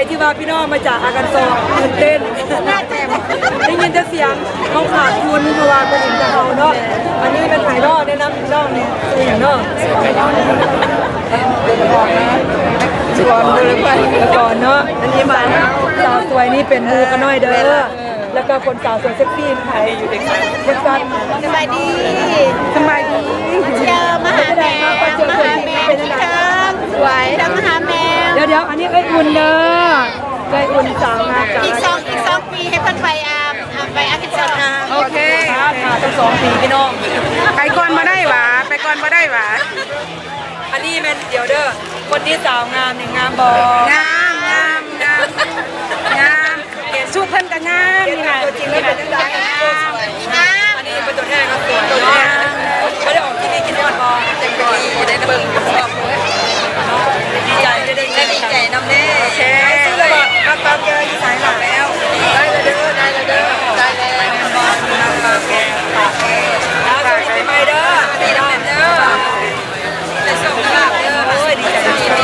ที่ว่าพี่น้องมาจากอากันโซตื่นเต้นหน้าแจ่มได้ยินแต่เสียงเขาขาดทุนเพราะว่าเป็นอินเตอร์เฮาเนาะอันนี้เป็นไผ่ดอกเนี่ยนะพี่น้องเนี่ยตัวอย่างเนาะก่อนเลยไปก่อนเนาะอันนี้มาสาวสวยนี่เป็นมูกันน้อยเด้อแล้วก็คนสาวสวยเซ็กซี่ไทยอยู่เท็กซัส สบายดี สบายดี เชียร์มหาแมวมหาแมวที่เทิมสวยทั้งมหาแมว เดี๋ยวอันนี้เอ้ยอุ่นเด้อเอ้ยอุ่นสาวงามกัน อีกสองปีให้เพิ่นไปไปอาทิตย์ละ โอเค ค่ะตั้ง2 ปีพี่น้อง ไปก่อนมาได้หวะไปก่อนมาได้หวะ อันนี้เป็นเดี๋ยวเด้อคนที่สาวงามเนี่ยงามบอง ามงามงามงามสู้เพิ่นก็งามนี่แหละ ตัวจริงแล้วเป็นยังไง งาม อันนี้เป็นตัวแทนครับสวยเนาะไม่ได้ออกทีวีกินยอดบอลเต็มที่ได้เบิ่งชอบ